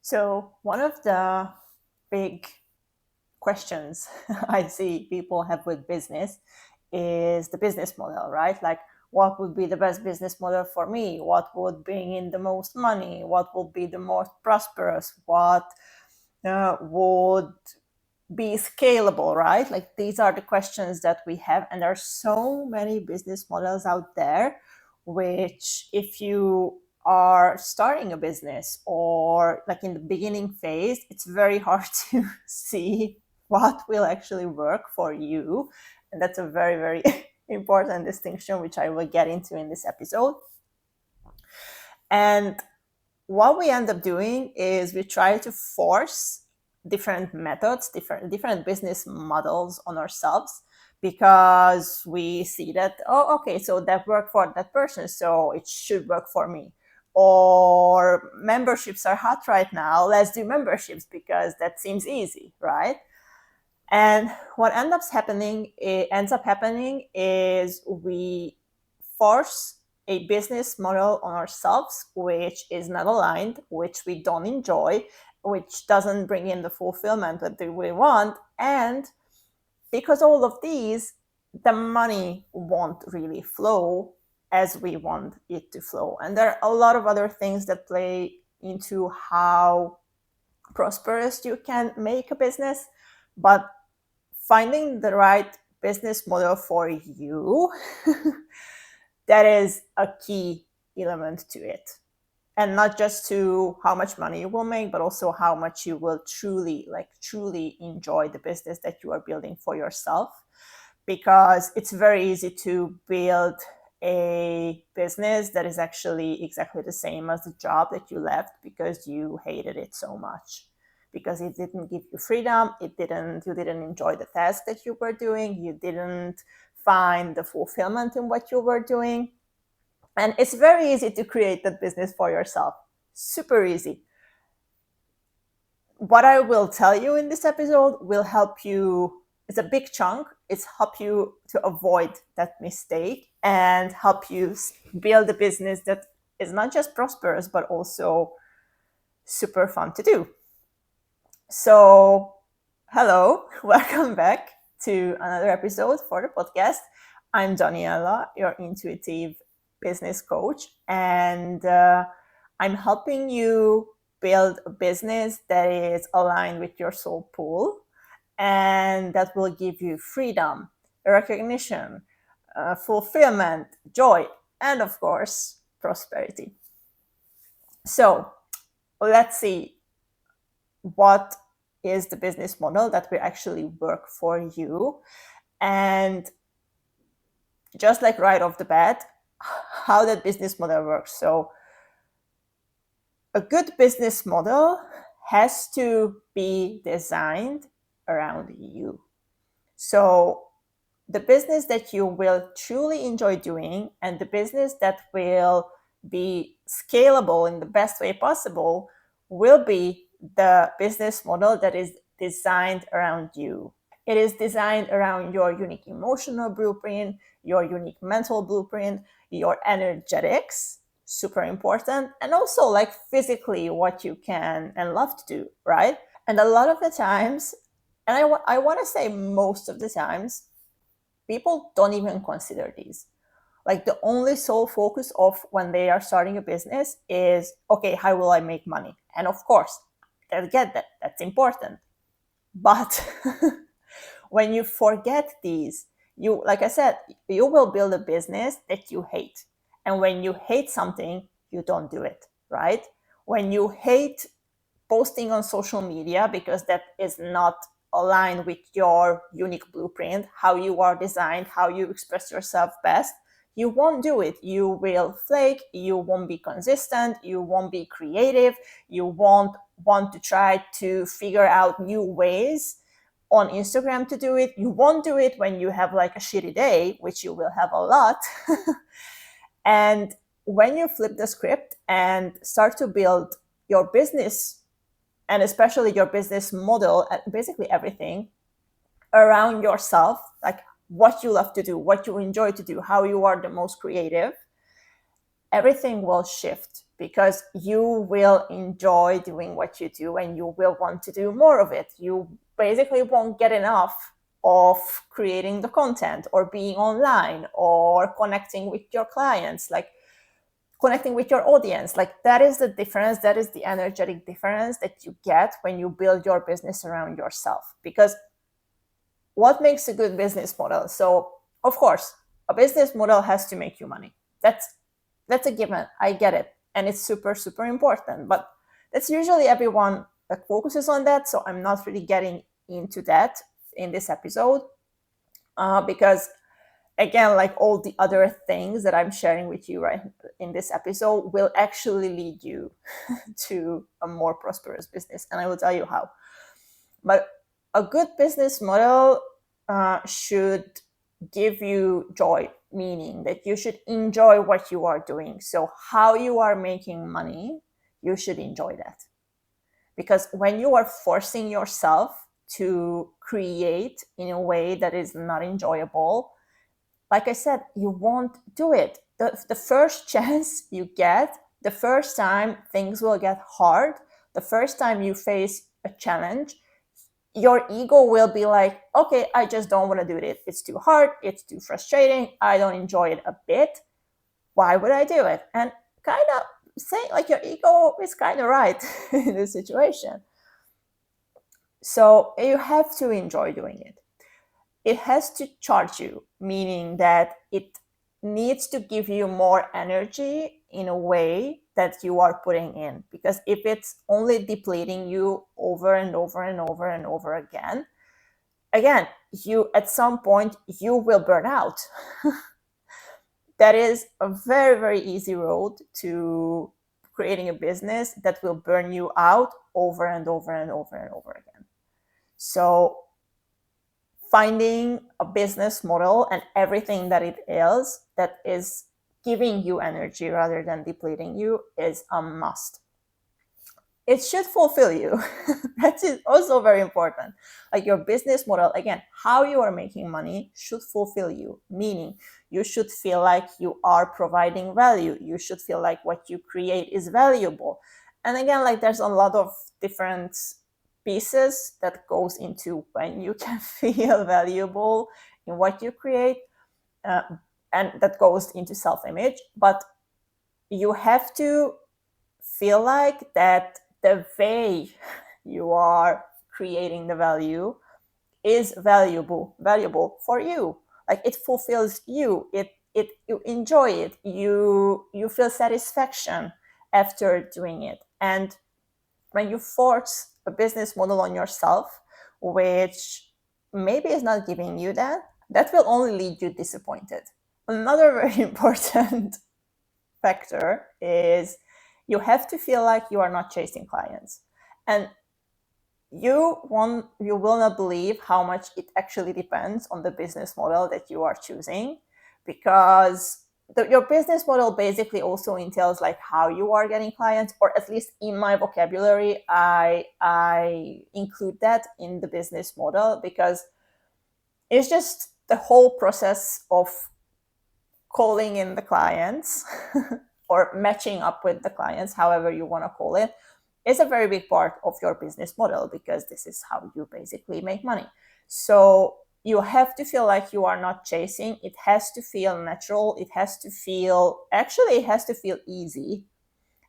So one of the big questions I see people have with business is the business model, right? Like, what would be the best business model for me? What would bring in the most money? What would be the most prosperous? What would be scalable, right? Like, these are the questions that we have, and there are so many business models out there, which if you are starting a business or like in the beginning phase, it's very hard to see what will actually work for you. And that's a very, very important distinction, which I will get into in this episode. And what we end up doing is we try to force different methods, different business models on ourselves, because we see that, oh, okay, so that worked for that person, so it should work for me. Or memberships are hot right now, let's do memberships because that seems easy, right? And what ends up happening is we force a business model on ourselves, which is not aligned, which we don't enjoy, which doesn't bring in the fulfillment that we want. And because all of these, the money won't really flow as we want it to flow. And there are a lot of other things that play into how prosperous you can make a business. But finding the right business model for you, that is a key element to it. And not just to how much money you will make, but also how much you will truly enjoy the business that you are building for yourself. Because it's very easy to build a business that is actually exactly the same as the job that you left because you hated it so much, because it didn't give you freedom, you didn't enjoy the task that you were doing, you didn't find the fulfillment in what you were doing. And it's very easy to create that business for yourself. Super easy. What I will tell you in this episode will help you. It's a big chunk. It's help you to avoid that mistake and help you build a business that is not just prosperous, but also super fun to do. So, hello, welcome back to another episode for the podcast. I'm Daniela, your intuitive business coach, and I'm helping you build a business that is aligned with your soul pool and that will give you freedom, recognition, fulfillment, joy, and of course, prosperity. So, let's see what is the business model that will actually work for you. And just like right off the bat, how that business model works. So a good business model has to be designed around you. So the business that you will truly enjoy doing and the business that will be scalable in the best way possible will be the business model that is designed around you. It is designed around your unique emotional blueprint, your unique mental blueprint, your energetics, super important, and also like physically what you can and love to do, right? And a lot of the times, and I want to say most of the times, people don't even consider these. Like, the only sole focus of when they are starting a business is, okay, how will I make money? And of course, I get that, that's important. But when you forget these, you, like I said, you will build a business that you hate. And when you hate something, you don't do it, right? When you hate posting on social media because that is not aligned with your unique blueprint, how you are designed, how you express yourself best, you won't do it. You will flake, you won't be consistent, you won't be creative, you won't want to try to figure out new ways on Instagram to do it. You won't do it when you have like a shitty day, which you will have a lot. And when you flip the script and start to build your business, and especially your business model, basically everything around yourself, like what you love to do, what you enjoy to do, how you are the most creative, everything will shift because you will enjoy doing what you do and you will want to do more of it. You basically won't get enough of creating the content or being online or connecting with your clients, like connecting with your audience. Like that is the difference. That is the energetic difference that you get when you build your business around yourself. Because what makes a good business model? So of course, a business model has to make you money. That's a given. I get it. And it's super, super important. But that's usually everyone that focuses on that. So I'm not really getting into that in this episode because, again, like all the other things that I'm sharing with you right in this episode will actually lead you to a more prosperous business. And I will tell you how. But a good business model should give you joy, meaning that you should enjoy what you are doing. So how you are making money, you should enjoy that. Because when you are forcing yourself to create in a way that is not enjoyable, like I said, you won't do it. The first chance you get, the first time things will get hard, the first time you face a challenge, your ego will be like, okay, I just don't want to do it. It's too hard. It's too frustrating. I don't enjoy it a bit. Why would I do it? And kind of saying like your ego is kind of right in this situation. So you have to enjoy doing it. It has to charge you, meaning that it needs to give you more energy in a way that you are putting in. Because if it's only depleting you over and over and over and over again, you at some point you will burn out. That is a very, very easy road to creating a business that will burn you out over and over and over and over again. So finding a business model and everything that it is that is giving you energy rather than depleting you is a must. It should fulfill you. That is also very important. Like your business model, again, how you are making money should fulfill you, meaning you should feel like you are providing value. You should feel like what you create is valuable. And again, like there's a lot of different pieces that goes into when you can feel valuable in what you create, and that goes into self-image. But you have to feel like that the way you are creating the value is valuable for you. Like it fulfills you. You enjoy it. You feel satisfaction after doing it. And when you force a business model on yourself, which maybe is not giving you that will only lead you disappointed. Another very important factor is you have to feel like you are not chasing clients. And you will not believe how much it actually depends on the business model that you are choosing, because your business model basically also entails like how you are getting clients, or at least in my vocabulary, I include that in the business model, because it's just the whole process of calling in the clients or matching up with the clients, however you want to call it, is a very big part of your business model, because this is how you basically make money. So you have to feel like you are not chasing. It has to feel natural. It has to feel easy.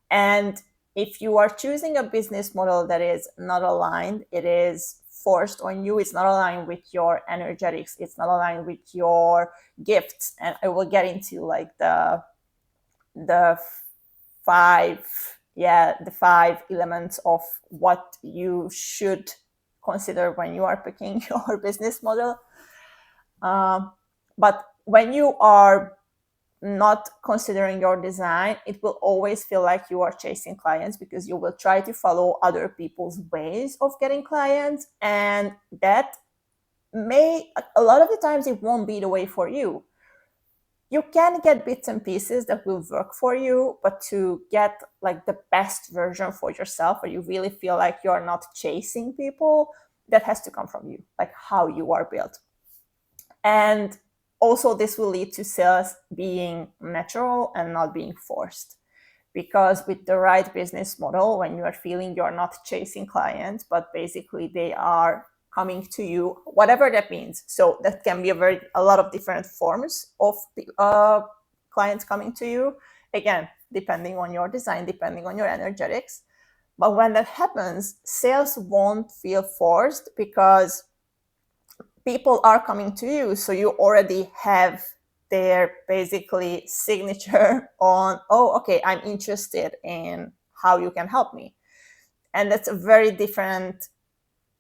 And if you are choosing a business model that is not aligned, it is forced on you, it's not aligned with your energetics, it's not aligned with your gifts. And I will get into like the five elements of what you should consider when you are picking your business model. But when you are not considering your design, it will always feel like you are chasing clients, because you will try to follow other people's ways of getting clients, and that a lot of the times it won't be the way for you. You can get bits and pieces that will work for you, but to get like the best version for yourself, where you really feel like you're not chasing people, that has to come from you, like how you are built. And also this will lead to sales being natural and not being forced. Because with the right business model, when you are feeling you're not chasing clients, but basically they are coming to you, whatever that means. So that can be a lot of different forms of clients coming to you. Again, depending on your design, depending on your energetics. But when that happens, sales won't feel forced because people are coming to you. So you already have their basically signature on, oh, okay, I'm interested in how you can help me. And that's a very different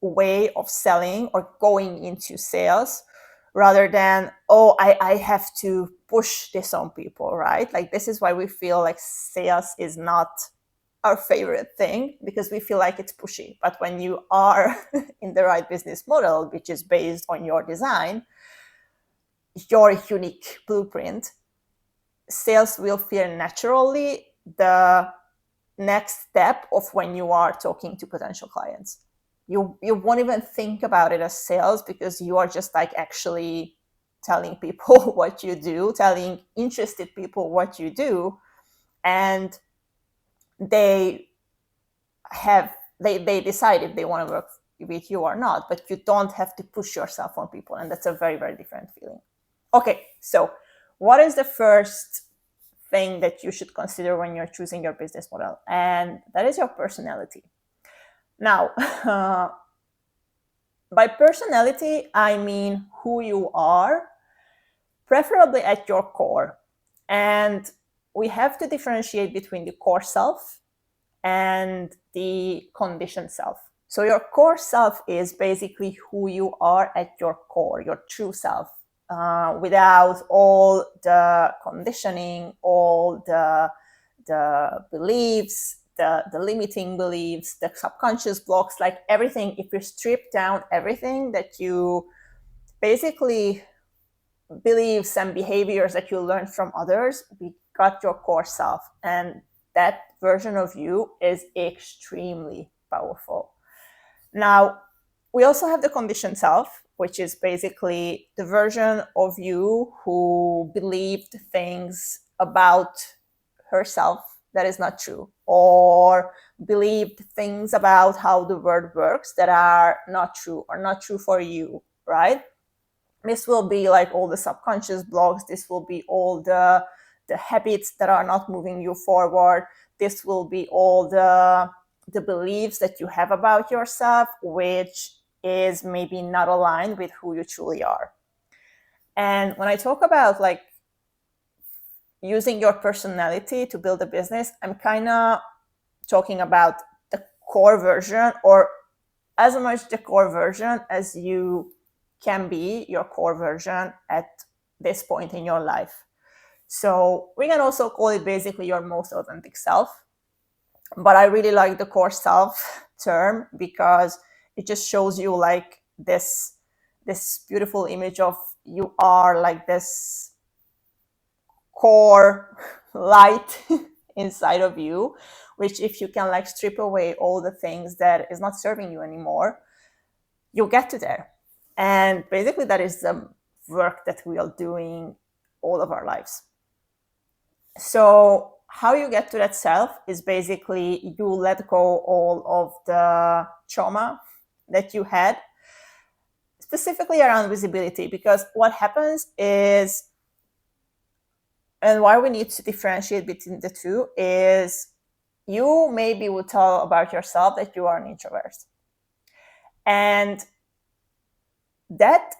way of selling or going into sales rather than, oh, I have to push this on people, right? Like this is why we feel like sales is not our favorite thing, because we feel like it's pushy. But when you are in the right business model, which is based on your design, your unique blueprint, sales will feel naturally the next step of when you are talking to potential clients. You won't even think about it as sales because you are just like actually telling people what you do, telling interested people what you do, and they decide if they want to work with you or not, but you don't have to push yourself on people, and that's a very, very different feeling. Okay, so what is the first thing that you should consider when you're choosing your business model? And that is your personality. Now, by personality, I mean who you are, preferably at your core. And we have to differentiate between the core self and the conditioned self. So your core self is basically who you are at your core, your true self, without all the conditioning, all the beliefs, the limiting beliefs, the subconscious blocks, like everything. If you strip down everything that you basically beliefs and behaviors that you learned from others, we got your core self. And that version of you is extremely powerful. Now, we also have the conditioned self, which is basically the version of you who believed things about herself that is not true, or believed things about how the world works that are not true or not true for you, right? This will be like all the subconscious blocks. This will be all the habits that are not moving you forward. This will be all the beliefs that you have about yourself, which is maybe not aligned with who you truly are. And when I talk about like using your personality to build a business, I'm kind of talking about the core version, or as much the core version as you can be your core version at this point in your life. So we can also call it basically your most authentic self. But I really like the core self term because it just shows you like this beautiful image of you are like this core light inside of you, which if you can like strip away all the things that is not serving you anymore, you'll get to there. And basically that is the work that we are doing all of our lives. So how you get to that self is basically you let go all of the trauma that you had, specifically around visibility, because what happens is, and why we need to differentiate between the two is, you maybe would tell about yourself that you are an introvert. And that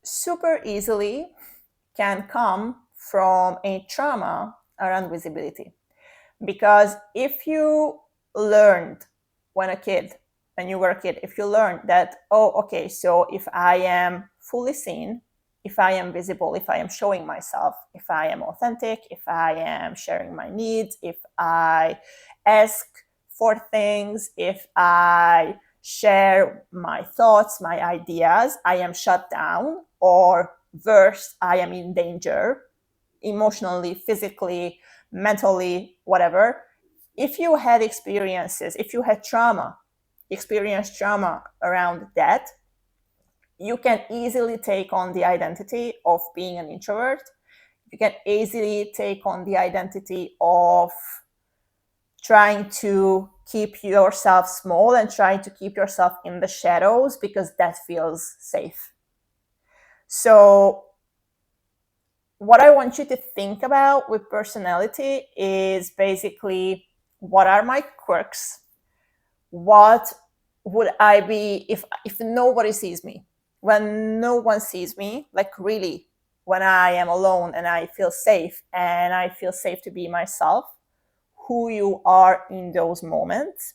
super easily can come from a trauma around visibility. Because if you learned when you were a kid, if you learned that, oh, okay, so if I am fully seen, if I am visible, if I am showing myself, if I am authentic, if I am sharing my needs, if I ask for things, if I share my thoughts, my ideas, I am shut down, or worse, I am in danger, emotionally, physically, mentally, whatever. If you had experiences, if you had experienced trauma around that, you can easily take on the identity of being an introvert. You can easily take on the identity of trying to keep yourself small and trying to keep yourself in the shadows because that feels safe. So what I want you to think about with personality is basically, what are my quirks? What would I be if nobody sees me? When no one sees me, like really, when I am alone and I feel safe to be myself, who you are in those moments,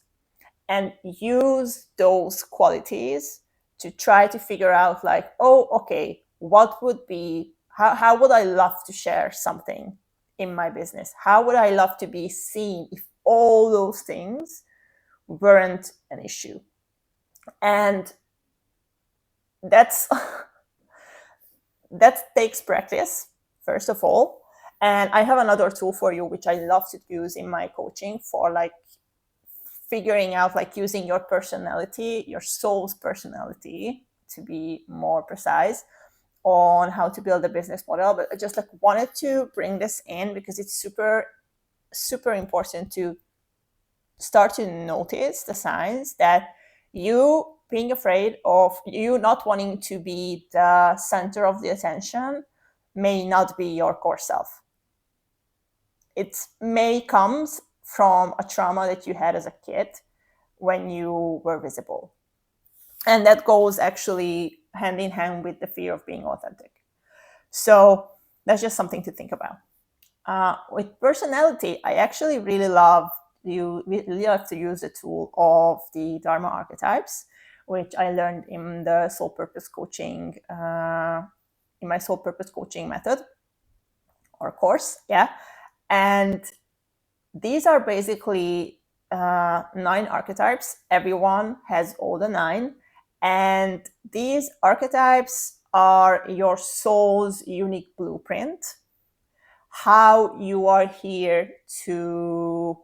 and use those qualities to try to figure out like, oh, okay, what would be, how would I love to share something in my business? How would I love to be seen if all those things weren't an issue? And that's that takes practice, first of all. And I have another tool for you which I love to use in my coaching for like figuring out, like using your personality, your soul's personality, to be more precise, on how to build a business model. But I just like wanted to bring this in because it's super, super important to start to notice the signs that you being afraid of, you not wanting to be the center of the attention, may not be your core self. It may comes from a trauma that you had as a kid when you were visible. And that goes actually hand in hand with the fear of being authentic. So that's just something to think about. With personality, I actually really love to use the tool of the Dharma archetypes, which I learned in the soul purpose coaching, in my soul purpose coaching method or course. Yeah. And these are basically 9 archetypes. Everyone has all the 9. And these archetypes are your soul's unique blueprint, how you are here to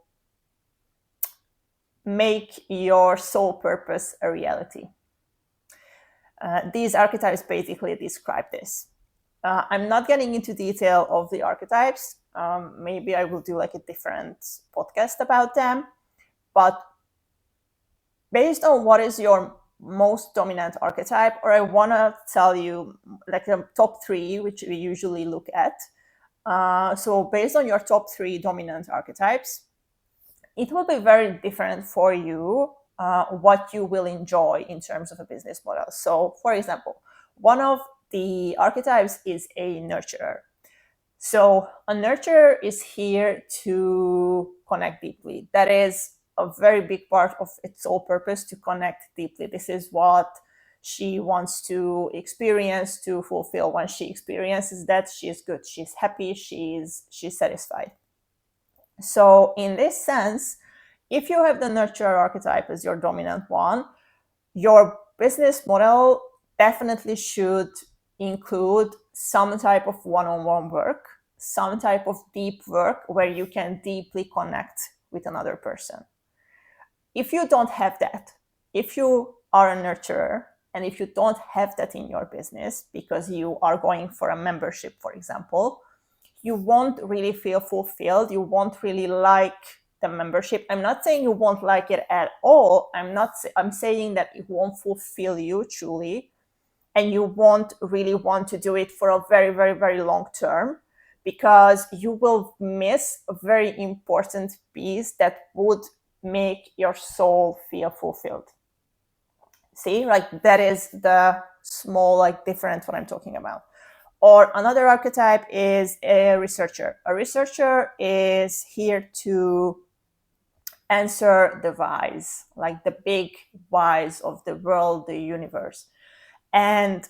make your soul purpose a reality. These archetypes basically describe this. I'm not getting into detail of the archetypes. Maybe I will do like a different podcast about them. But based on what is your most dominant archetype, or I want to tell you like the top 3, which we usually look at. So based on your top 3 dominant archetypes, it will be very different for you what you will enjoy in terms of a business model. So for example, one of the archetypes is a nurturer. So a nurturer is here to connect deeply. That is a very big part of its sole purpose, to connect deeply. This is what she wants to experience, to fulfill. When she experiences that, she is good, she's happy, she's satisfied. So in this sense, if you have the nurturer archetype as your dominant one, your business model definitely should include some type of one-on-one work, some type of deep work where you can deeply connect with another person. If you don't have that, if you are a nurturer, and if you don't have that in your business because you are going for a membership, for example, you won't really feel fulfilled. You won't really like the membership. I'm not saying you won't like it at all. I'm saying that it won't fulfill you truly, and you won't really want to do it for a very, very, very long term, because you will miss a very important piece that would make your soul feel fulfilled. See, like that is the small, like difference what I'm talking about. Or another archetype is a researcher. A researcher is here to answer the whys, like the big whys of the world, the universe. And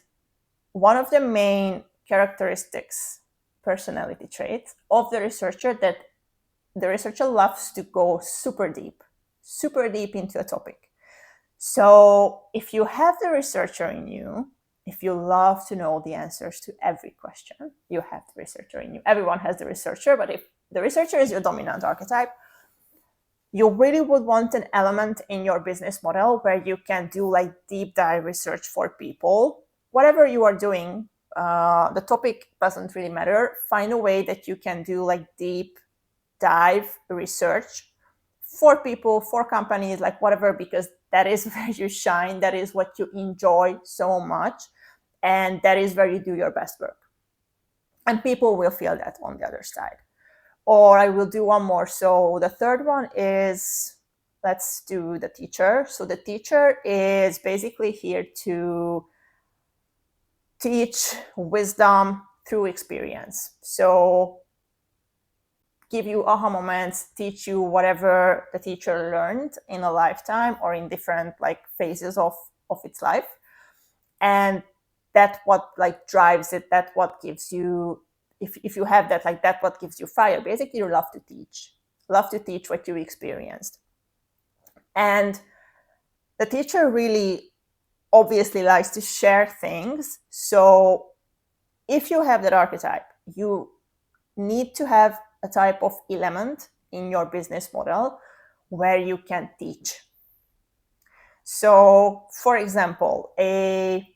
one of the main characteristics, personality traits of the researcher, that the researcher loves to go super deep into a topic. So if you have the researcher in you, if you love to know the answers to every question, you have the researcher in you. Everyone has the researcher, but if the researcher is your dominant archetype, you really would want an element in your business model where you can do like deep dive research for people whatever you are doing, the topic doesn't really matter. Find a way that you can do like deep dive research for people, for companies, like whatever, because that is where you shine. That is what you enjoy so much. And that is where you do your best work. And people will feel that on the other side. Or I will do one more. So the third one is, let's do the teacher. So the teacher is basically here to teach wisdom through experience. So give you aha moments, teach you whatever the teacher learned in a lifetime or in different like phases of its life. And that what like drives it, that what gives you, if you have that, like that what gives you fire. Basically, you love to teach what you experienced. And the teacher really obviously likes to share things. So if you have that archetype, you need to have a type of element in your business model where you can teach. So, for example, a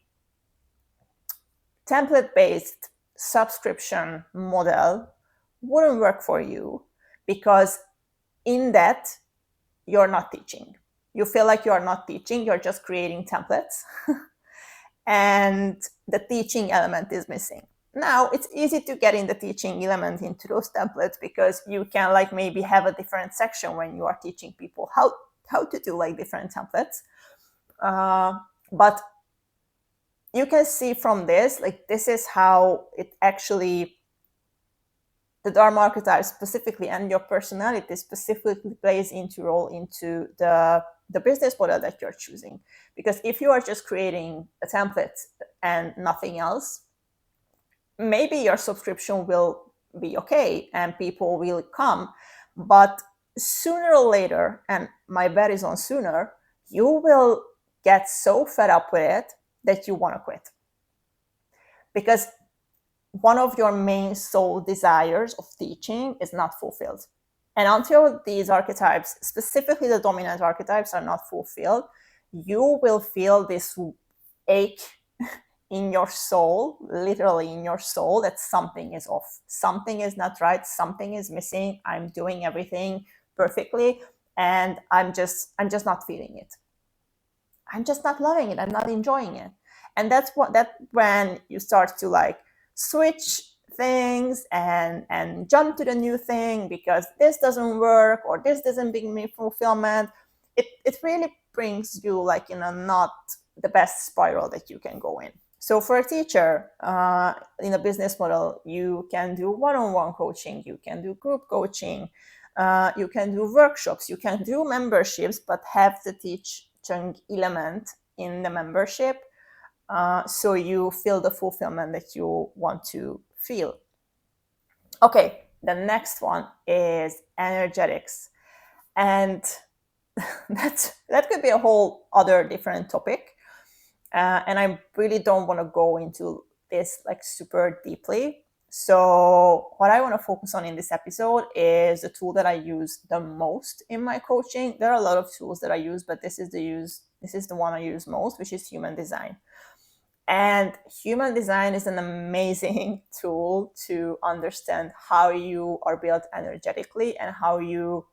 template-based subscription model wouldn't work for you because in that, you're not teaching. You feel like you're not teaching, you're just creating templates. And the teaching element is missing. Now, it's easy to get in the teaching element into those templates because you can like maybe have a different section when you are teaching people how to do like different templates. But you can see from this, like this is how it actually, the Dharma archetype specifically and your personality specifically plays into role into the business model that you're choosing. Because if you are just creating a template and nothing else, maybe your subscription will be okay and people will come. But sooner or later, and my bet is on sooner, you will get so fed up with it that you want to quit. Because one of your main soul desires of teaching is not fulfilled. And until these archetypes, specifically the dominant archetypes, are not fulfilled, you will feel this ache in your soul, literally in your soul, that something is off. Something is not right. Something is missing. I'm doing everything perfectly, and I'm just not feeling it. I'm just not loving it. I'm not enjoying it. And that's when you start to like switch things and jump to the new thing because this doesn't work or this doesn't bring me fulfillment. It really brings you like in a not the best spiral that you can go in. So for a teacher in a business model, you can do one-on-one coaching, you can do group coaching, you can do workshops, you can do memberships, but have the teaching element in the membership. So you feel the fulfillment that you want to feel. Okay, the next one is energetics. And that could be a whole other different topic. And I really don't want to go into this like super deeply. So what I want to focus on in this episode is the tool that I use the most in my coaching. There are a lot of tools that I use, but this is the one I use most, which is human design. And human design is an amazing tool to understand how you are built energetically and how you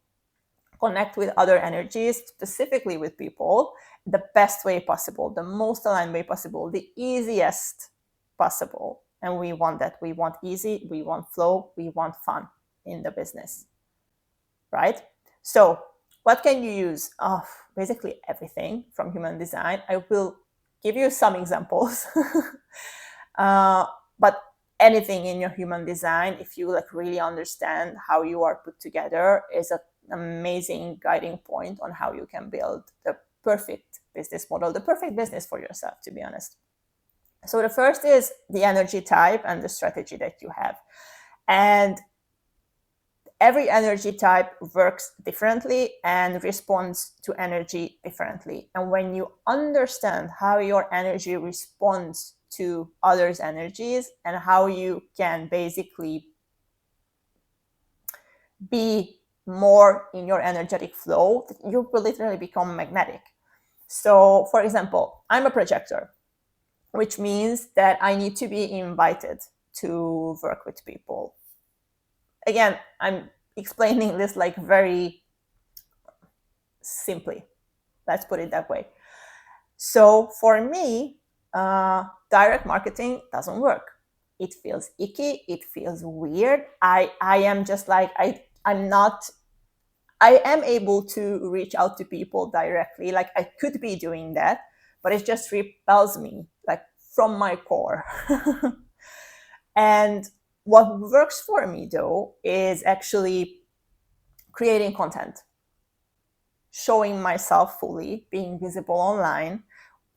connect with other energies, specifically with people, the best way possible, the most aligned way possible, the easiest possible. And we want that. We want easy, we want flow, we want fun in the business, right? So what can you use? Basically everything from human design. I will give you some examples. But anything in your human design, if you like really understand how you are put together, is an amazing guiding point on how you can build the perfect business model, the perfect business for yourself, to be honest. So the first is the energy type and the strategy that you have. And every energy type works differently and responds to energy differently. And when you understand how your energy responds to others' energies and how you can basically be more in your energetic flow, you will literally become magnetic. So, for example, I'm a projector. which means that I need to be invited to work with people. Again, I'm explaining this like very simply. Let's put it that way. So for me, direct marketing doesn't work. It feels icky. It feels weird. I am just like, I'm not, I am able to reach out to people directly. Like I could be doing that, but it just repels me like from my core. And what works for me though is actually creating content, showing myself fully, being visible online.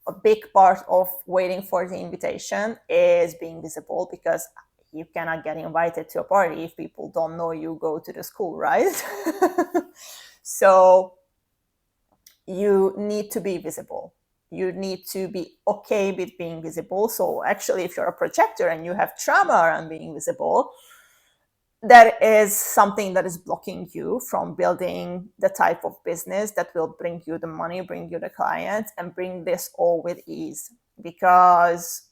A big part of waiting for the invitation is being visible, because you cannot get invited to a party if people don't know you go to the school, right? So you need to be visible. You need to be okay with being visible. So actually, if you're a projector and you have trauma around being visible, that is something that is blocking you from building the type of business that will bring you the money, bring you the clients, and bring this all with ease. Because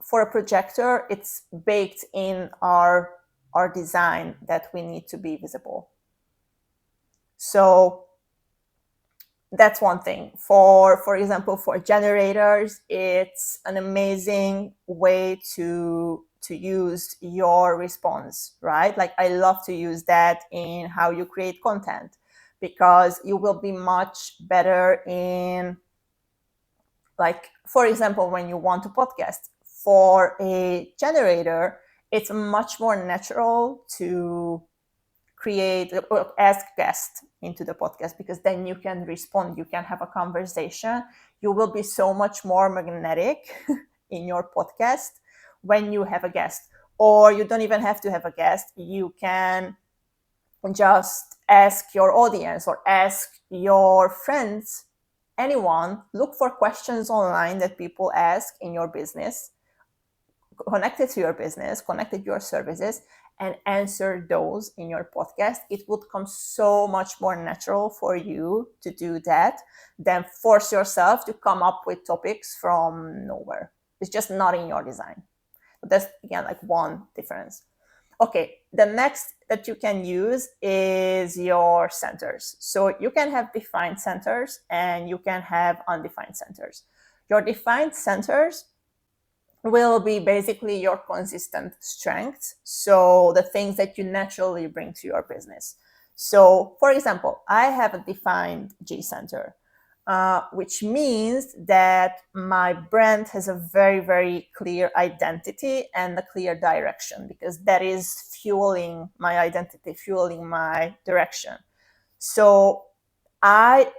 for a projector, it's baked in our design that we need to be visible. So that's one thing. For example, for generators, it's an amazing way to use your response, right? Like I love to use that in how you create content, because you will be much better in, like, for example, when you want to podcast for a generator, it's much more natural to create or ask guests into the podcast, because then you can respond, you can have a conversation. You will be so much more magnetic in your podcast when you have a guest. Or you don't even have to have a guest, you can just ask your audience or ask your friends, anyone. Look for questions online that people ask in your business, connected to your business, connected to your services, and answer those in your podcast. It would come so much more natural for you to do that than force yourself to come up with topics from nowhere. It's just not in your design. But that's, again, like one difference. Okay, the next that you can use is your centers. So you can have defined centers and you can have undefined centers. Your defined centers will be basically your consistent strengths. So the things that you naturally bring to your business. So, for example, I have a defined G center, which means that my brand has a very, very clear identity and a clear direction, because that is fueling my identity, fueling my direction. So I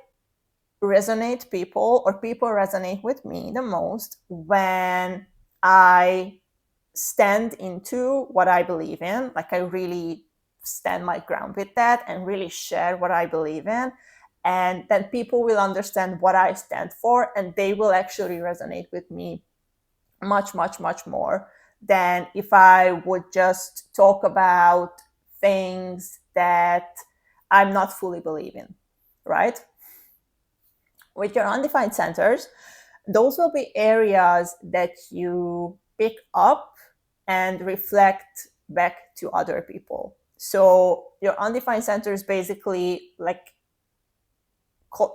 resonate people, or people resonate with me the most when I stand into what I believe in. Like I really stand my ground with that and really share what I believe in. And then people will understand what I stand for, and they will actually resonate with me much, much, much more than if I would just talk about things that I'm not fully believing, right? With your undefined centers, those will be areas that you pick up and reflect back to other people. So your undefined centers basically like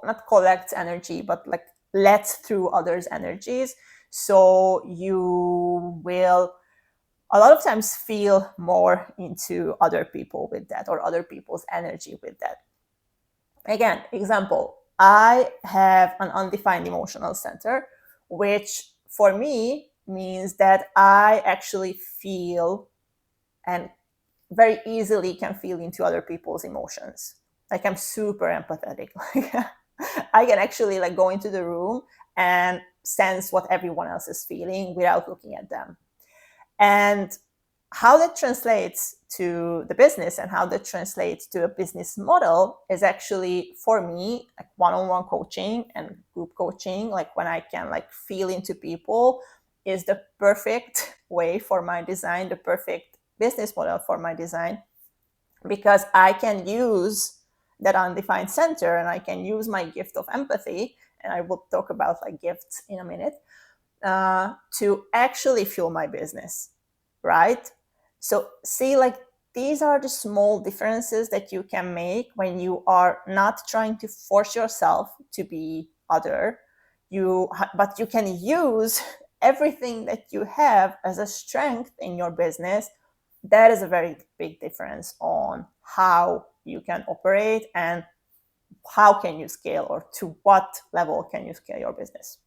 not collects energy, but like lets through others' energies. So you will a lot of times feel more into other people with that, or other people's energy with that. Again, example, I have an undefined emotional center, which for me means that I actually feel and very easily can feel into other people's emotions. Like I'm super empathetic. Like I can actually like go into the room and sense what everyone else is feeling without looking at them. And how that translates to the business and how that translates to a business model is actually, for me, like one-on-one coaching and group coaching, like when I can like feel into people, is the perfect way for my design, the perfect business model for my design, because I can use that undefined center and I can use my gift of empathy. And I will talk about like gifts in a minute. to actually fuel my business, right? So see, like, these are the small differences that you can make when you are not trying to force yourself to be other. But you can use everything that you have as a strength in your business. That is a very big difference on how you can operate and how can you scale, or to what level can you scale your business.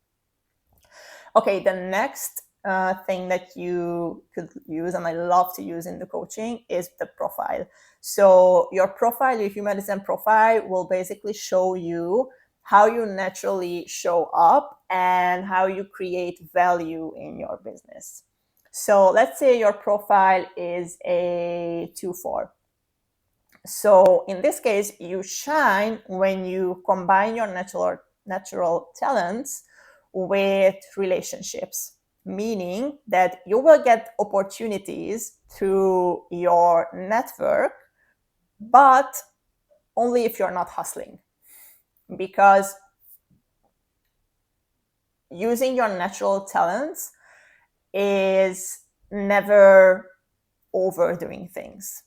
Okay, the next thing that you could use, and I love to use in the coaching, is the profile. So your profile, your human design profile, will basically show you how you naturally show up and how you create value in your business. So let's say your profile is a 2-4. So in this case, you shine when you combine your natural talents with relationships, meaning that you will get opportunities through your network, but only if you're not hustling. Because using your natural talents is never overdoing things.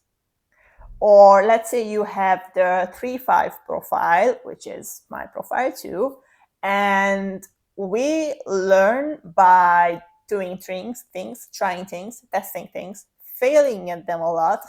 Or let's say you have the 3-5 profile, which is my profile too, and we learn by doing things, trying things, testing things, failing at them a lot,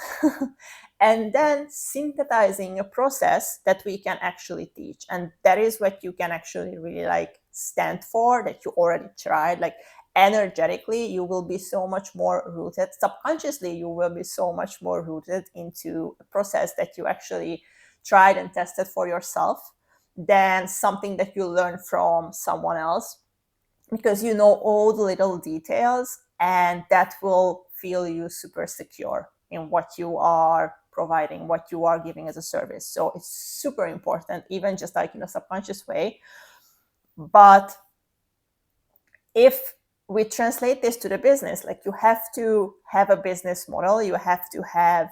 and then synthesizing a process that we can actually teach. And that is what you can actually really like stand for, that you already tried. Like, energetically, you will be so much more rooted. Subconsciously, you will be so much more rooted into a process that you actually tried and tested for yourself than something that you learn from someone else, because you know all the little details, and that will feel you super secure in what you are providing, what you are giving as a service. So it's super important, even just like in a subconscious way. But if we translate this to the business, like, you have to have a business model, you have to have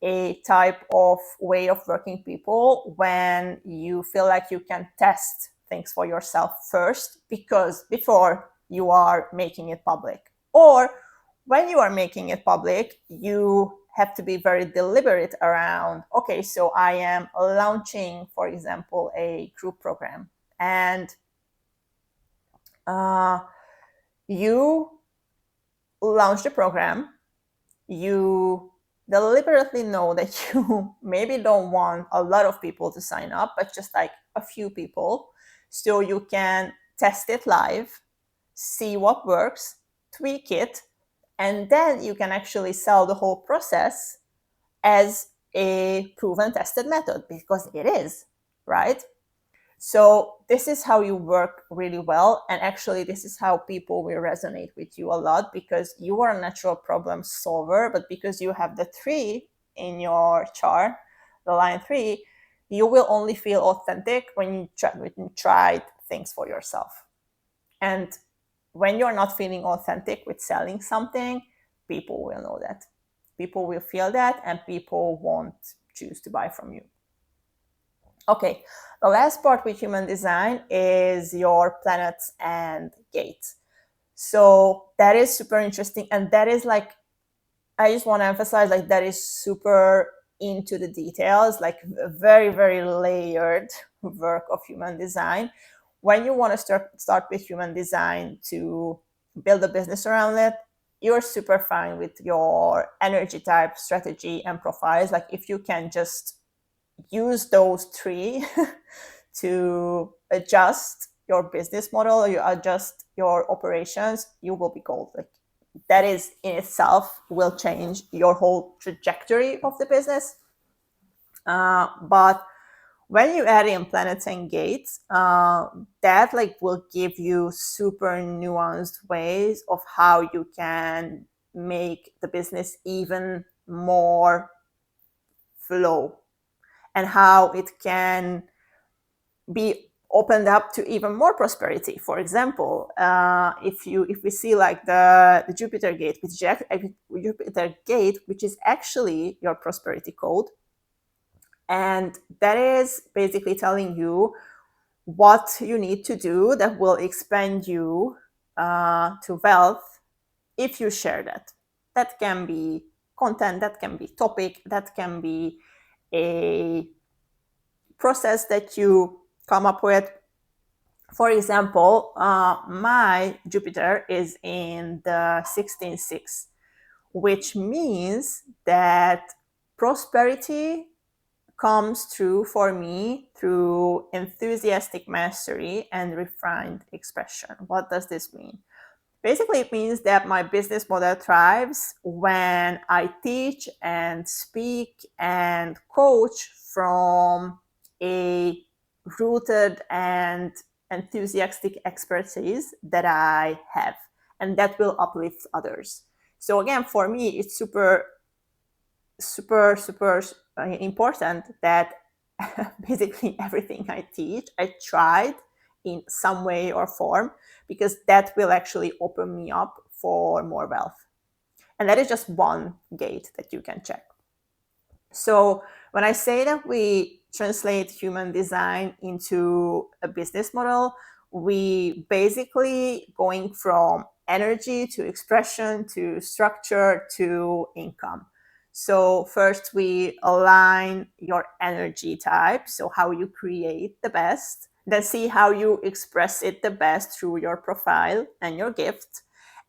a type of way of working people when you feel like you can test things for yourself first, because before you are making it public, or when you are making it public, you have to be very deliberate around, okay, so I am launching, for example, a group program, and you launch the program, you deliberately know that you maybe don't want a lot of people to sign up, but just like a few people, so you can test it live, see what works, tweak it, and then you can actually sell the whole process as a proven tested method, because it is, right? So this is how you work really well. And actually, this is how people will resonate with you a lot, because you are a natural problem solver, but because you have the 3 in your chart, the line 3, you will only feel authentic when you try things for yourself. And when you're not feeling authentic with selling something, people will know that. People will feel that, and people won't choose to buy from you. Okay, the last part with human design is your planets and gates. So that is super interesting. And that is like, I just want to emphasize, like, that is super into the details, like very, very layered work of human design. When you want to start with human design to build a business around it, you're super fine with your energy type, strategy, and profiles. Like, if you can just use those 3 to adjust your business model, or you adjust your operations, you will be gold. Like, that is in itself will change your whole trajectory of the business. But when you add in planets and gates, that like will give you super nuanced ways of how you can make the business even more flow, and how it can be opened up to even more prosperity. For example, if we see like the Jupiter gate, which is actually your prosperity code, and that is basically telling you what you need to do that will expand you to wealth if you share that. That can be content, that can be topic, that can be a process that you come up with. For example, my Jupiter is in the 16.6, which means that prosperity comes through for me through enthusiastic mastery and refined expression. What does this mean? Basically, it means that my business model thrives when I teach and speak and coach from a rooted and enthusiastic expertise that I have, and that will uplift others. So again, for me, it's super important that basically everything I teach, I tried in some way or form, because that will actually open me up for more wealth. And that is just one gate that you can check. So when I say that we translate human design into a business model, we basically going from energy to expression to structure to income. So first we align your energy type, so how you create the best, then see how you express it the best through your profile and your gift.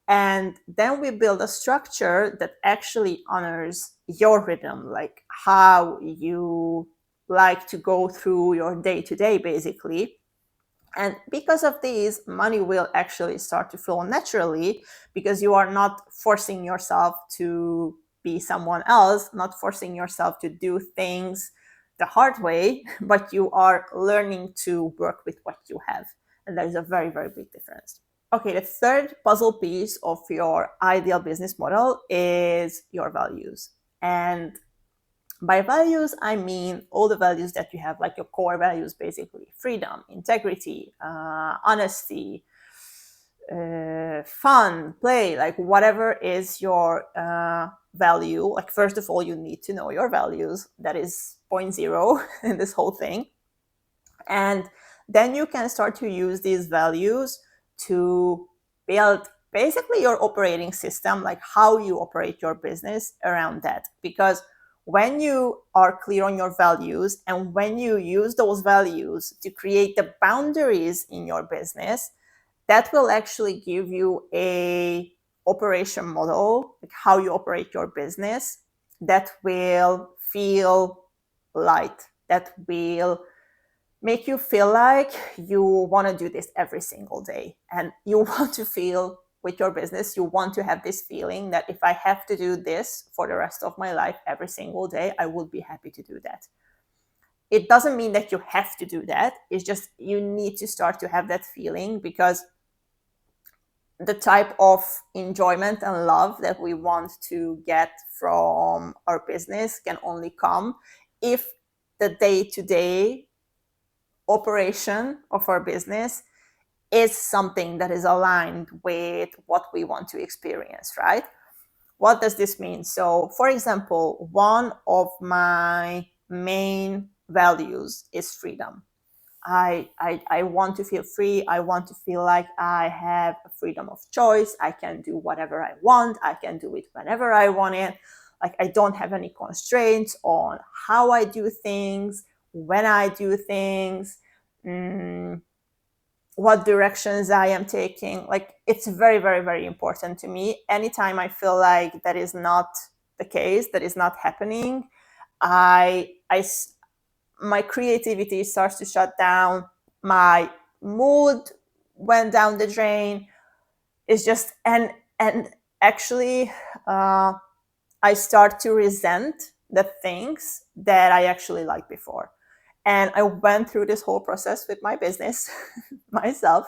And then we build a structure that actually honors your rhythm, like how you like to go through your day to day, basically. And because of these, money will actually start to flow naturally, because you are not forcing yourself to be someone else, not forcing yourself to do things the hard way, but you are learning to work with what you have. And there's a very, very big difference. Okay, the third puzzle piece of your ideal business model is your values. And by values, I mean all the values that you have, like your core values, basically freedom, integrity, honesty, fun, play, like whatever is your value. Like, first of all, you need to know your values. That is point zero in this whole thing. And then you can start to use these values to build basically your operating system, like how you operate your business around that. Because when you are clear on your values and when you use those values to create the boundaries in your business, that will actually give you a operation model, like how you operate your business, that will feel light, that will make you feel like you want to do this every single day, and you want to feel with your business, you want to have this feeling that if I have to do this for the rest of my life every single day, I would be happy to do that. It doesn't mean that you have to do that. It's just you need to start to have that feeling, because the type of enjoyment and love that we want to get from our business can only come if the day-to-day operation of our business is something that is aligned with what we want to experience, right? What does this mean? So, for example, one of my main values is freedom. I want to feel free. I want to feel like I have a freedom of choice. I can do whatever I want. I can do it whenever I want it. Like, I don't have any constraints on how I do things, when I do things, what directions I am taking. Like, it's very, very, very important to me. Anytime I feel like that is not the case, that is not happening, my creativity starts to shut down. My mood went down the drain. It's just, and actually, I start to resent the things that I actually liked before. And I went through this whole process with my business myself.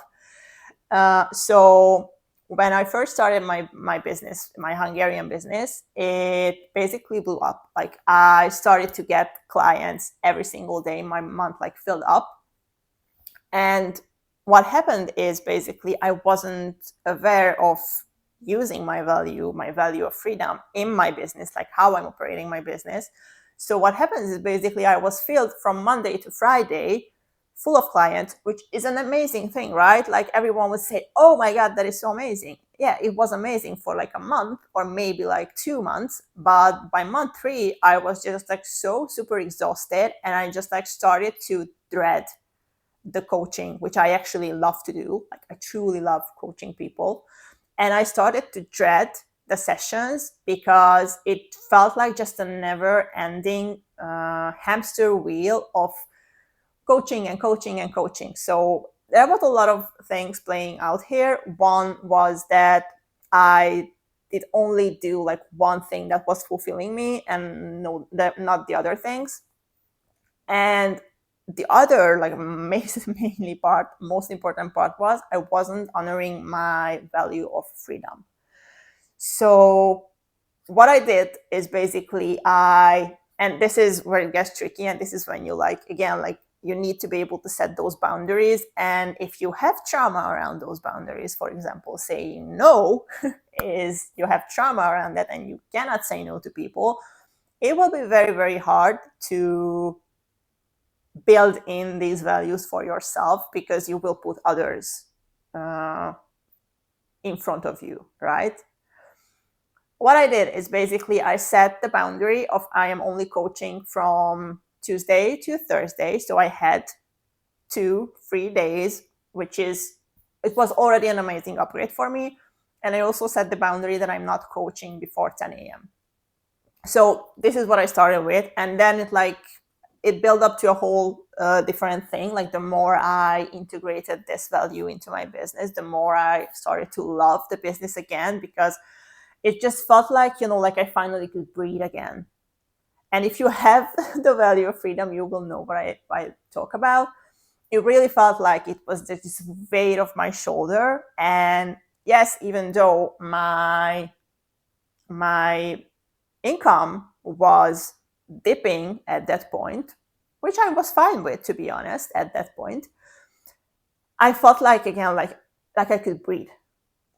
So when I first started my business, my Hungarian business, it basically blew up. Like, I started to get clients every single day. My month like filled up. And what happened is, basically, I wasn't aware of using my value of freedom in my business, like how I'm operating my business. So what happens is, basically, I was filled from Monday to Friday full of clients, which is an amazing thing, right? Like everyone would say, oh my God, that is so amazing. Yeah, it was amazing for like a month or maybe like 2 months. But by month 3, I was just like so super exhausted. And I just like started to dread the coaching, which I actually love to do. Like I truly love coaching people. And I started to dread the sessions because it felt like just a never ending hamster wheel of coaching and coaching and coaching. So there was a lot of things playing out here. One was that I did only do like one thing that was fulfilling me and not the other things. And the other like mainly part, most important part was I wasn't honoring my value of freedom. So what I did is basically and this is where it gets tricky, and this is when you like, again, like you need to be able to set those boundaries. And if you have trauma around those boundaries, for example, saying no is you have trauma around that and you cannot say no to people, it will be very, very hard to build in these values for yourself because you will put others in front of you, right? What I did is basically I set the boundary of I am only coaching from Tuesday to Thursday. So I had 2 free days, it was already an amazing upgrade for me. And I also set the boundary that I'm not coaching before 10 a.m. So this is what I started with. And then it built up to a whole different thing. Like the more I integrated this value into my business, the more I started to love the business again, because it just felt like, like I finally could breathe again. And if you have the value of freedom, you will know what I talk about. It really felt like it was this weight off my shoulder. And yes, even though my income was dipping at that point, which I was fine with, to be honest, at that point, I felt like, again, like I could breathe,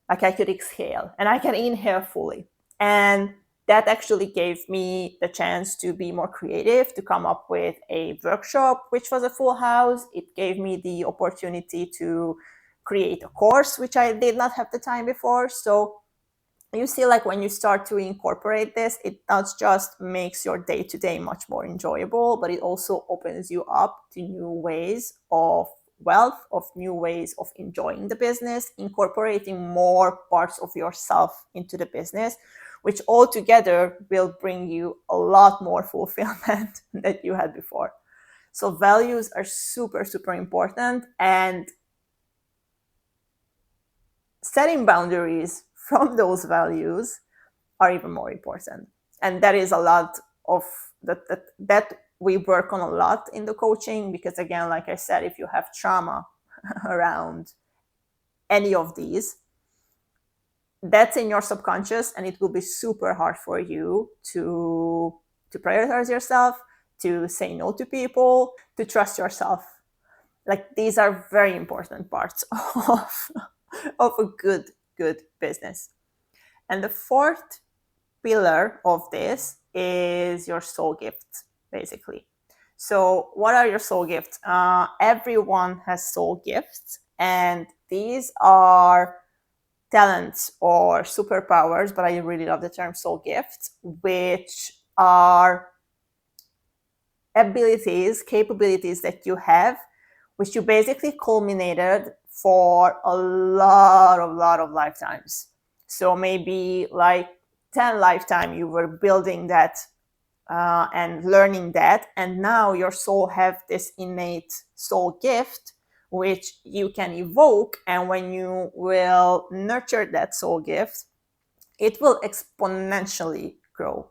like I could exhale and I can inhale fully. And that actually gave me the chance to be more creative, to come up with a workshop, which was a full house. It gave me the opportunity to create a course, which I did not have the time before. So you see, like when you start to incorporate this, it not just makes your day-to-day much more enjoyable, but it also opens you up to new ways of wealth, of new ways of enjoying the business, incorporating more parts of yourself into the business, which altogether will bring you a lot more fulfillment than you had before. So values are super, super important, and setting boundaries from those values are even more important. And that is a lot of that we work on a lot in the coaching, because again, like I said, if you have trauma around any of these, that's in your subconscious, and it will be super hard for you to prioritize yourself, to say no to people, to trust yourself. Like these are very important parts of a good business. And the fourth pillar of this is your soul gifts, basically. So what are your soul gifts? Everyone has soul gifts, and these are talents or superpowers, but I really love the term soul gifts, which are abilities, capabilities that you have, which you basically culminated for a lot of lifetimes. So maybe like 10 lifetime you were building that and learning that, and now your soul have this innate soul gift which you can evoke, and when you will nurture that soul gift, it will exponentially grow.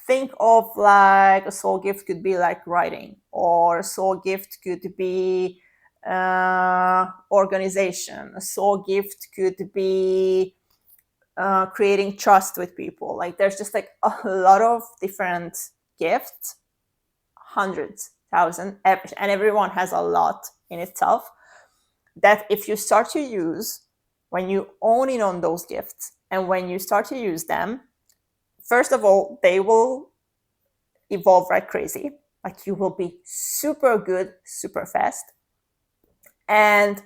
Think of like a soul gift could be like writing, or a soul gift could be organization. A soul gift could be creating trust with people. Like there's just like a lot of different gifts, hundreds, thousands, and everyone has a lot in itself, that if you start to use, when you own in on those gifts and when you start to use them, first of all, they will evolve like crazy. Like you will be super good, super fast. And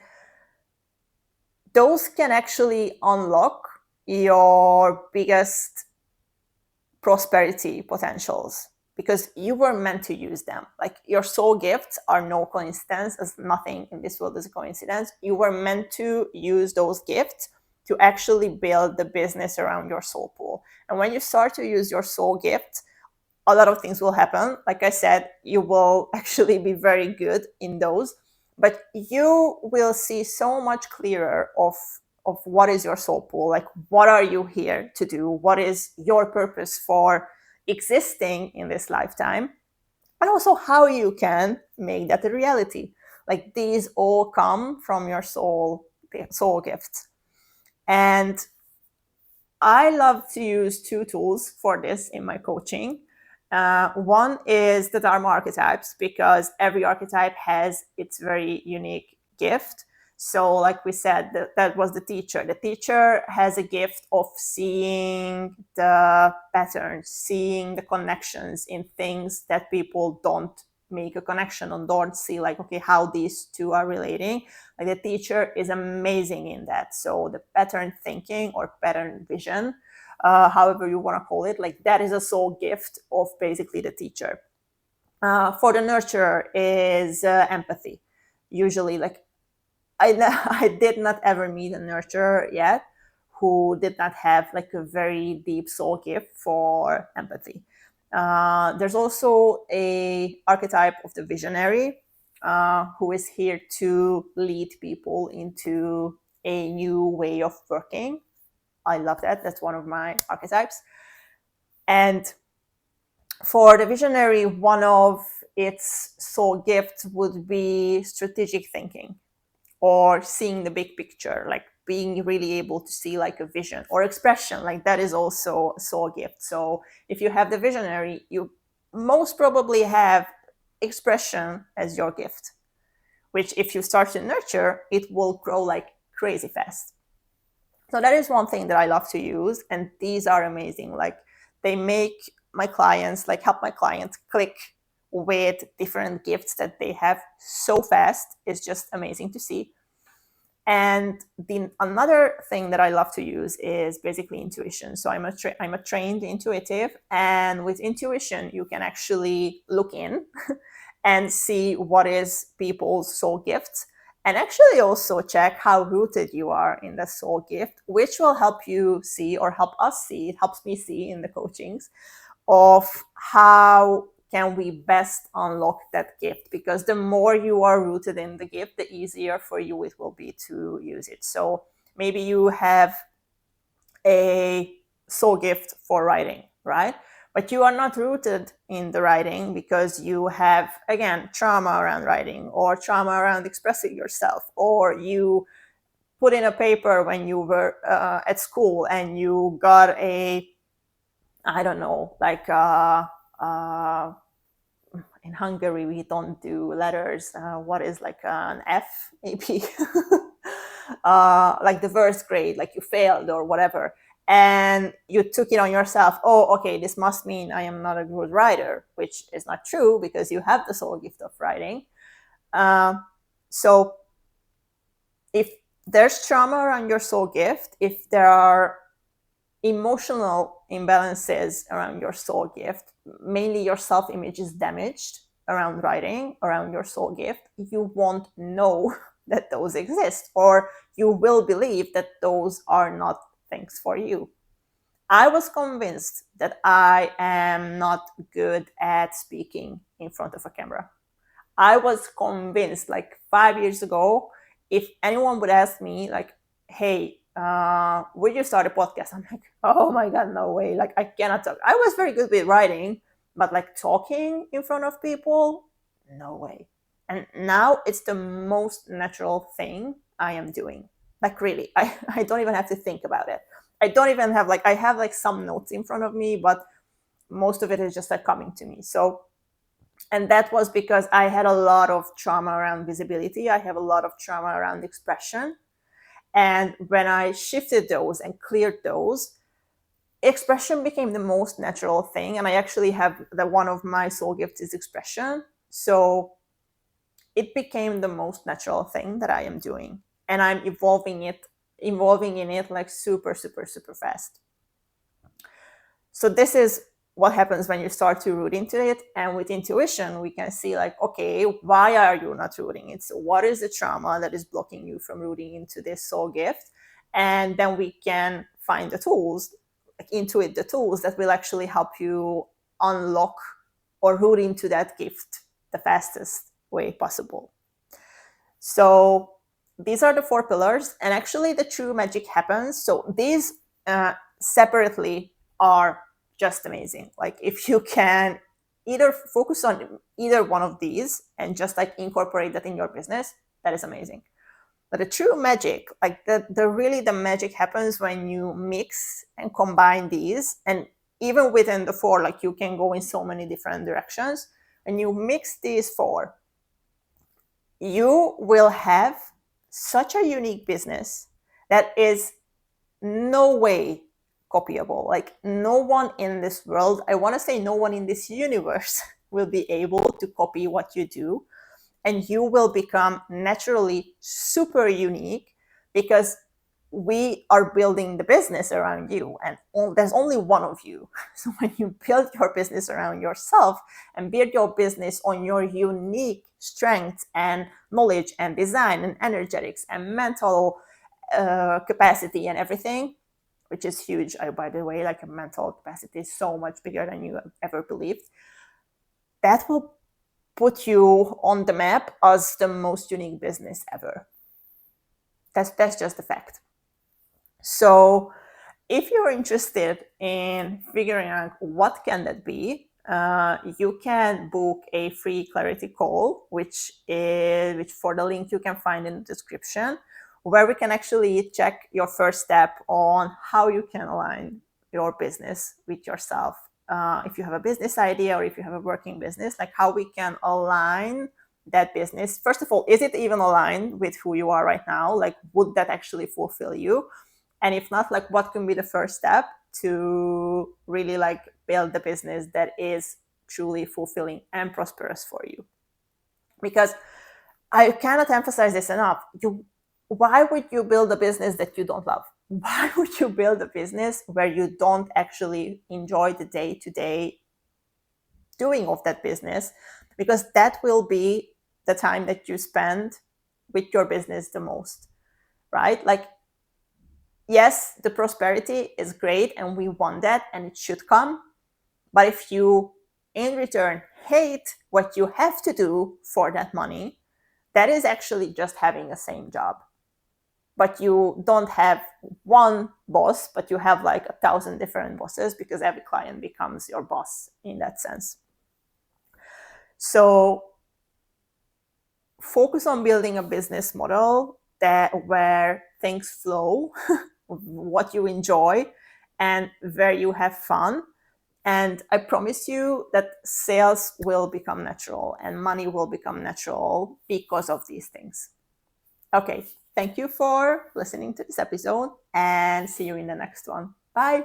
those can actually unlock your biggest prosperity potentials because you were meant to use them. Like, your soul gifts are no coincidence, as nothing in this world is a coincidence. You were meant to use those gifts to actually build the business around your soul pool. And when you start to use your soul gift, a lot of things will happen. Like I said, you will actually be very good in those, but you will see so much clearer of what is your soul pool, like what are you here to do, what is your purpose for existing in this lifetime, and also how you can make that a reality. Like, these all come from your soul gifts. And I love to use two tools for this in my coaching. One is the Dharma archetypes, because every archetype has its very unique gift. So, like we said, that was the teacher. The teacher has a gift of seeing the patterns, seeing the connections in things that people don't make a connection on, don't see, like, okay, how these two are relating. Like, the teacher is amazing in that. So the pattern thinking or pattern vision, however you want to call it, like, that is a soul gift of basically the teacher. For the nurturer is empathy. Usually, like, I did not ever meet a nurturer yet who did not have like a very deep soul gift for empathy. There's also a archetype of the visionary, who is here to lead people into a new way of working. I love that. That's one of my archetypes. And for the visionary, one of its soul gifts would be strategic thinking, or seeing the big picture, like being really able to see like a vision, or expression. Like, that is also a soul gift. So if you have the visionary, you most probably have expression as your gift, which if you start to nurture, it will grow like crazy fast. So that is one thing that I love to use. And these are amazing. Like, they make my clients, like, help my clients click with different gifts that they have so fast. It's just amazing to see. And another thing that I love to use is basically intuition. So I'm a trained intuitive, and with intuition, you can actually look in and see what is people's soul gifts, and actually also check how rooted you are in the soul gift, which will help you see, or help us see. It helps me see in the coachings of how can we best unlock that gift, because the more you are rooted in the gift, the easier for you it will be to use it. So maybe you have a soul gift for writing, right? But you are not rooted in the writing because you have, again, trauma around writing, or trauma around expressing yourself, or you put in a paper when you were at school and you got a, I don't know, like in Hungary, we don't do letters. What is like an F, maybe? Like the first grade, like you failed or whatever. And you took it on yourself. Oh, okay, this must mean I am not a good writer, which is not true because you have the soul gift of writing. So if there's trauma around your soul gift, if there are emotional imbalances around your soul gift, mainly your self-image is damaged around writing, around your soul gift, you won't know that those exist, or you will believe that those are not things for you. I was convinced that I am not good at speaking in front of a camera. I was convinced, like 5 years ago, if anyone would ask me, like, hey, would you start a podcast? I'm like, oh my God, no way. Like, I cannot talk. I was very good with writing, but like talking in front of people, no way. And now it's the most natural thing I am doing. Like, really, I don't even have to think about it. I don't even have like, I have like some notes in front of me, but most of it is just like coming to me. So, and that was because I had a lot of trauma around visibility. I have a lot of trauma around expression. And when I shifted those and cleared those, expression became the most natural thing. And I actually have that one of my soul gifts is expression. So it became the most natural thing that I am doing. And I'm evolving in it like super, super, super fast. So this is what happens when you start to root into it. And with intuition, we can see like, okay, why are you not rooting it? So what is the trauma that is blocking you from rooting into this soul gift? And then we can find the tools, like intuit the tools that will actually help you unlock or root into that gift the fastest way possible. So these are the 4 pillars, and actually the true magic happens. So these separately are just amazing. Like if you can either focus on either one of these and just like incorporate that in your business, that is amazing. But the true magic, like the magic happens when you mix and combine these. And even within the 4, like you can go in so many different directions. And you mix these 4, you will have such a unique business that is no way copyable. Like no one in this world, I want to say no one in this universe will be able to copy what you do. And you will become naturally super unique because we are building the business around you, and there's only one of you. So when you build your business around yourself and build your business on your unique strengths and knowledge and design and energetics and mental capacity and everything, which is huge, by the way, like a mental capacity is so much bigger than you ever believed, that will put you on the map as the most unique business ever. That's just a fact. So if you're interested in figuring out what can that be, you can book a free clarity call, which for the link you can find in the description, where we can actually check your first step on how you can align your business with yourself. If you have a business idea or if you have a working business, like how we can align that business. First of all, is it even aligned with who you are right now? Like, would that actually fulfill you? And if not, like what can be the first step to really like build the business that is truly fulfilling and prosperous for you? Because I cannot emphasize this enough. Why would you build a business that you don't love? Why would you build a business where you don't actually enjoy the day-to-day doing of that business? Because that will be the time that you spend with your business the most, right? Like, yes, the prosperity is great and we want that and it should come. But if you, in return, hate what you have to do for that money, that is actually just having the same job. But you don't have one boss, but you have like 1,000 different bosses because every client becomes your boss in that sense. So focus on building a business model where things flow, what you enjoy, and where you have fun. And I promise you that sales will become natural and money will become natural because of these things. Okay, thank you for listening to this episode and see you in the next one. Bye.